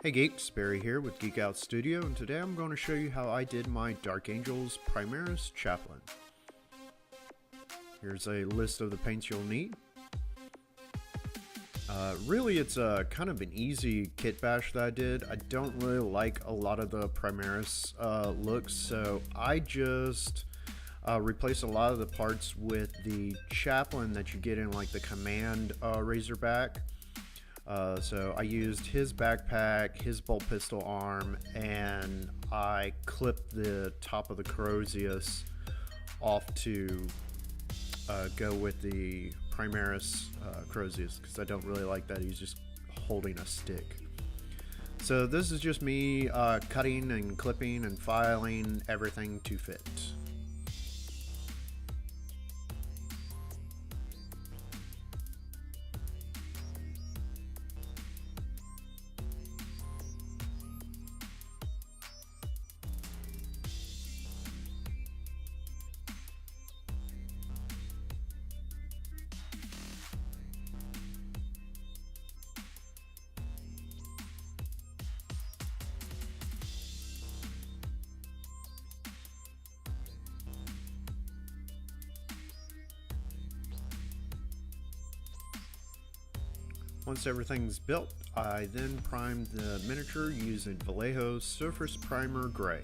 Hey geeks, Barry here with Geek Out Studio, and today I'm going to show you how I did my Dark Angels Primaris Chaplain. Here's a list of the paints you'll need. Really, it's kind of an easy kit bash that I did. I don't really like a lot of the Primaris looks, so I just replaced a lot of the parts with the Chaplain that you get in like the Command Razorback. So I used his backpack, his bolt pistol arm, and I clipped the top of the Corrosius off to go with the Primaris Corrosius, because I don't really like that he's just holding a stick. So this is just me cutting and clipping and filing everything to fit. Once everything's built, I then primed the miniature using Vallejo Surface Primer Gray.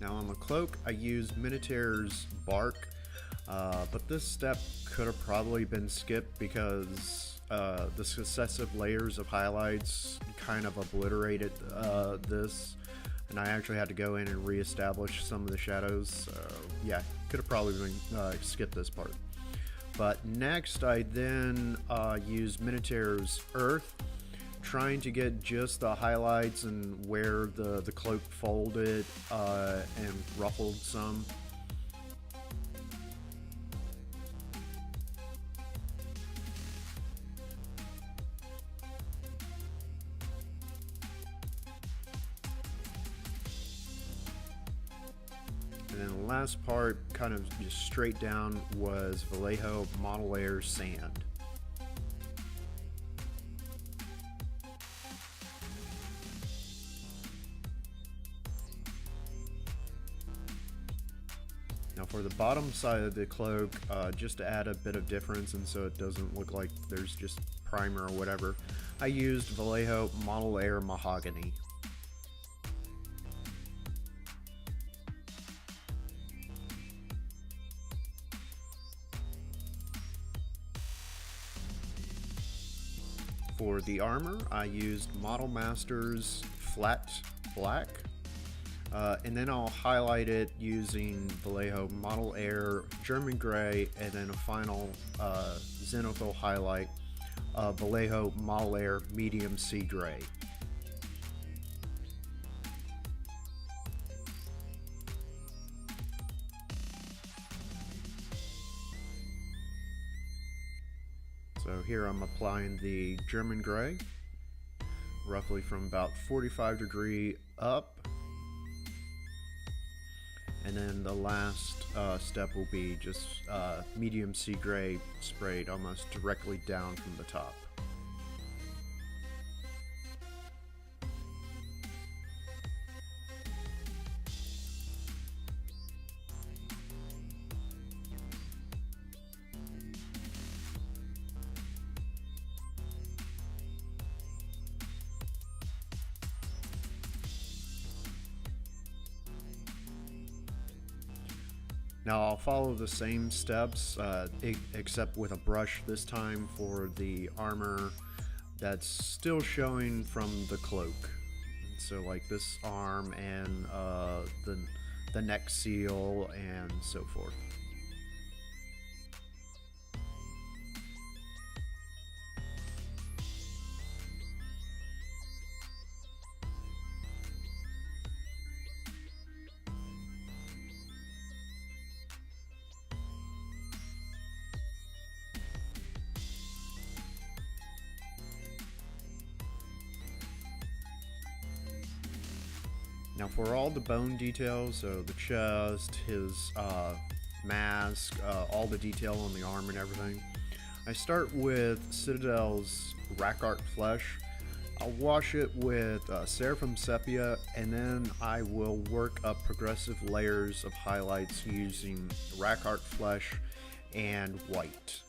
Now on the cloak, I used Minotaur's bark, but this step could have probably been skipped because the successive layers of highlights kind of obliterated this, and I actually had to go in and re-establish some of the shadows. So yeah, could have probably been skipped this part. But next I then used Minotaur's Earth, trying to get just the highlights and where the cloak folded and ruffled some. And then the last part, kind of just straight down, was Vallejo Model Air Sand. Now for the bottom side of the cloak, just to add a bit of difference and so it doesn't look like there's just primer or whatever, I used Vallejo Model Air Mahogany. For the armor, I used Model Masters Flat Black, and then I'll highlight it using Vallejo Model Air German Gray, and then a final zenithal highlight, Vallejo Model Air Medium Sea Gray. So here I'm applying the German Gray, roughly from about 45 degree up. And then the last step will be just medium sea gray sprayed almost directly down from the top. Now I'll follow the same steps, except with a brush this time for the armor that's still showing from the cloak. So like this arm and the neck seal and so forth. Now for all the bone details, so the chest, his mask, all the detail on the arm and everything, I start with Citadel's Rack Art Flesh. I'll wash it with Seraphim Sepia, and then I will work up progressive layers of highlights using Rack Art Flesh and white.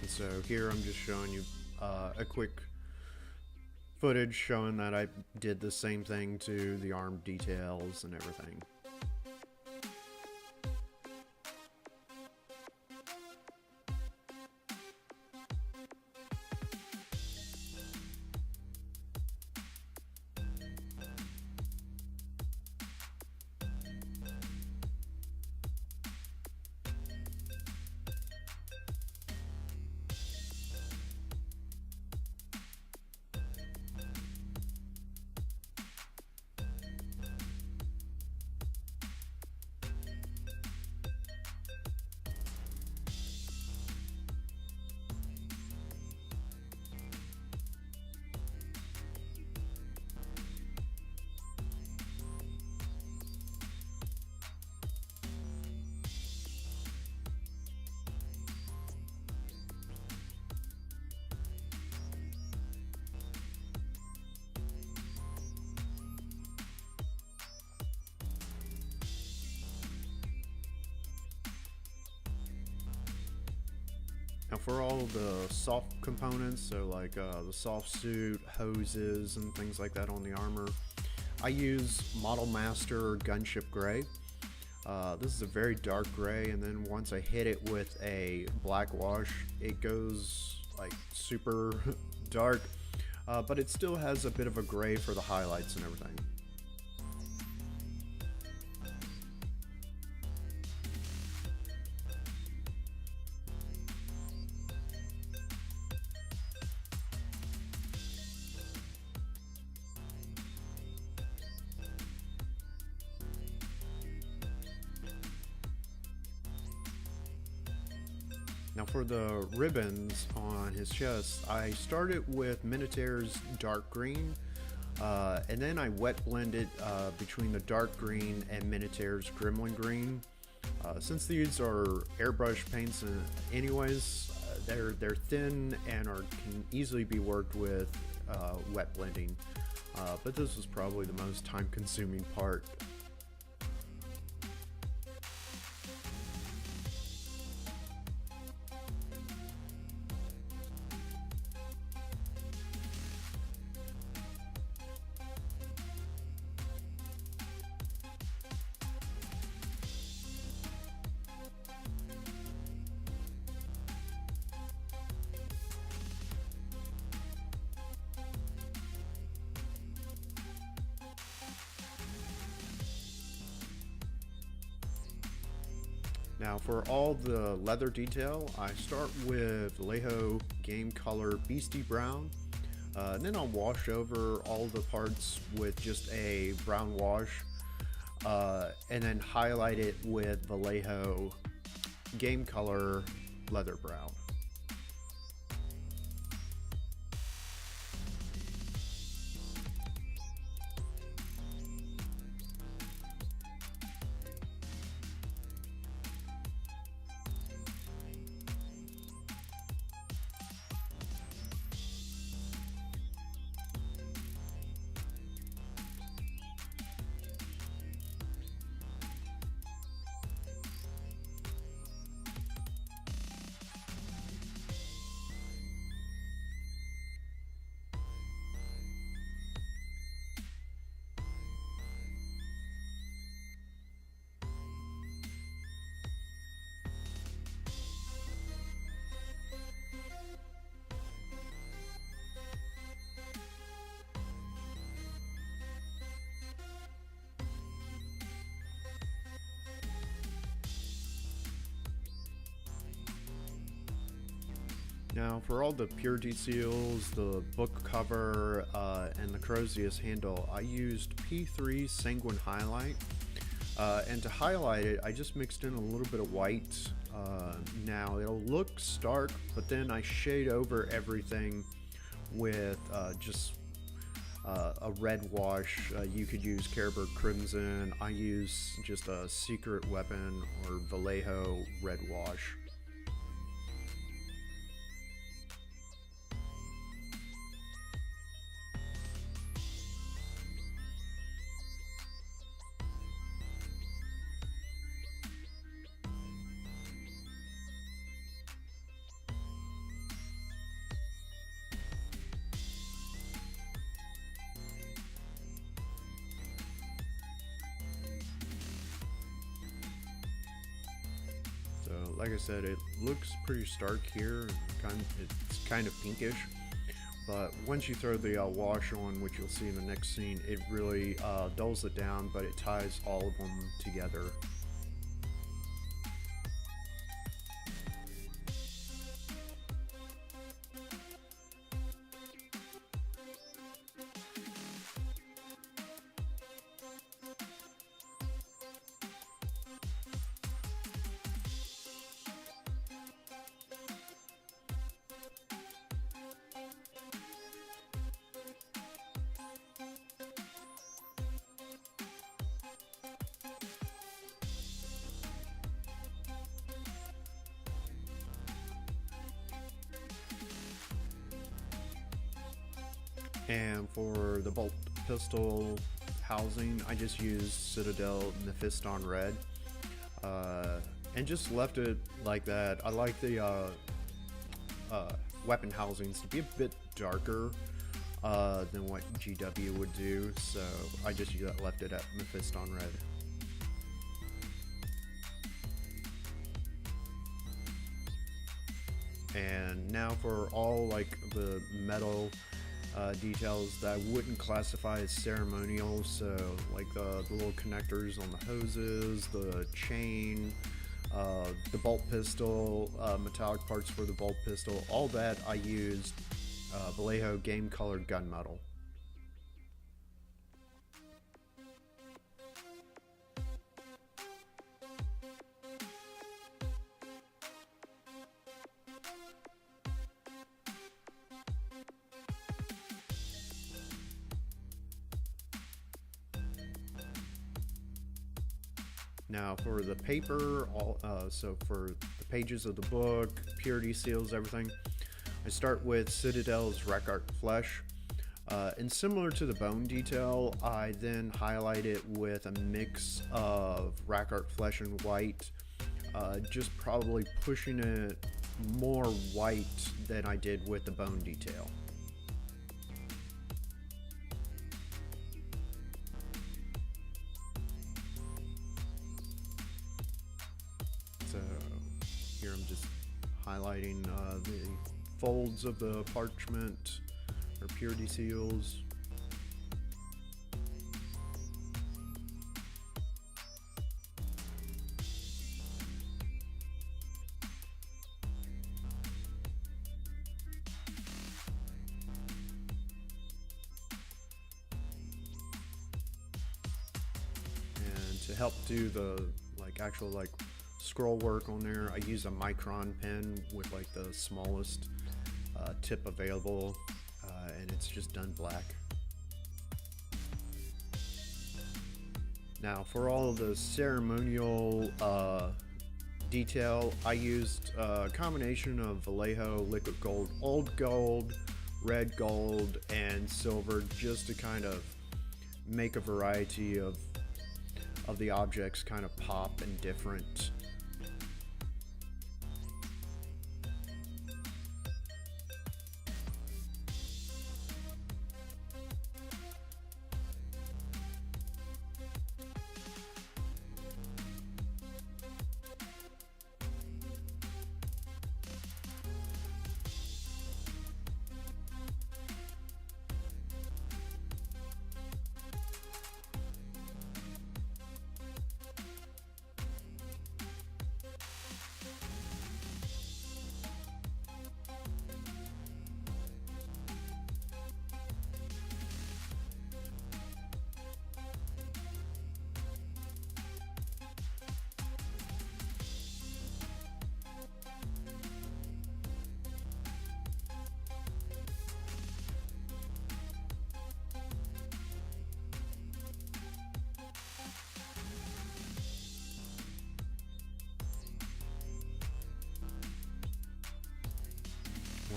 So here I'm just showing you a quick footage showing that I did the same thing to the arm details and everything. Now for all the soft components, so like the soft suit, hoses, and things like that on the armor, I use Model Master Gunship Gray. This is a very dark gray, and then once I hit it with a black wash, it goes like super dark, but it still has a bit of a gray for the highlights and everything. Now for the ribbons on his chest, I started with Minotaur's dark green, and then I wet blended between the dark green and Minotaur's gremlin green. Since these are airbrush paints anyways, they're thin and can easily be worked with wet blending, but this was probably the most time consuming part. Now for all the leather detail, I start with Vallejo Game Color Beastie Brown, and then I'll wash over all the parts with just a brown wash, and then highlight it with Vallejo Game Color Leather Brown. Now, for all the purity seals, the book cover, and the Crozius handle, I used P3 Sanguine Highlight. And to highlight it, I just mixed in a little bit of white. Now, it'll look stark, but then I shade over everything with just a red wash. You could use Caribou Crimson. I use just a Secret Weapon or Vallejo red wash. Like I said, it looks pretty stark here. It's kind of pinkish, but once you throw the wash on, which you'll see in the next scene, it really dulls it down, but it ties all of them together. And for the bolt pistol housing, I just used Citadel Mephiston Red, and just left it like that. I like the weapon housings to be a bit darker than what GW would do, so I just left it at Mephiston Red. And now for all like the metal details that I wouldn't classify as ceremonial, so like the little connectors on the hoses, the chain, the bolt pistol, metallic parts for the bolt pistol, all that I used Vallejo game colored gunmetal. Now for the paper, so for the pages of the book, purity seals, everything, I start with Citadel's Rack Art Flesh. And similar to the bone detail, I then highlight it with a mix of Rack Art Flesh and white, just probably pushing it more white than I did with the bone detail. So here I'm just highlighting the folds of the parchment or purity seals. And to help do the actual scroll work on there, I use a micron pen with like the smallest tip available, and it's just done black. Now for all of the ceremonial detail, I used a combination of Vallejo, liquid gold, old gold, red gold, and silver, just to kind of make a variety of the objects kind of pop and different.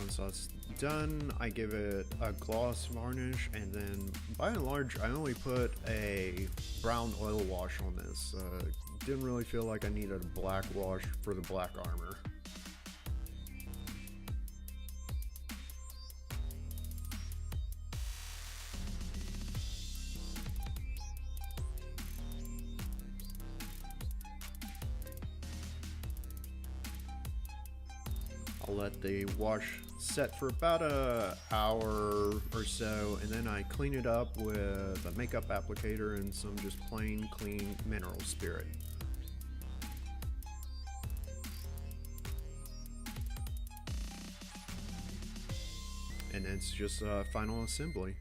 once that's done, I give it a gloss varnish, and then by and large, I only put a brown oil wash on this. Didn't really feel like I needed a black wash for the black armor. I'll let the wash set for about an hour or so, and then I clean it up with a makeup applicator and some just plain clean mineral spirit. And it's just a final assembly.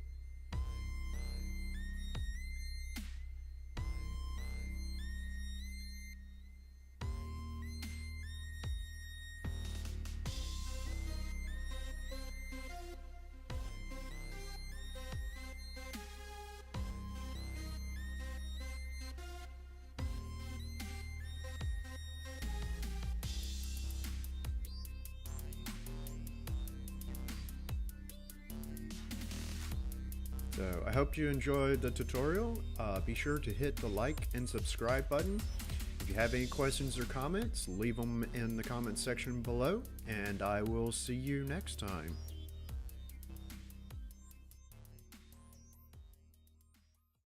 So I hope you enjoyed the tutorial. Be sure to hit the like and subscribe button. If you have any questions or comments, leave them in the comment section below, and I will see you next time.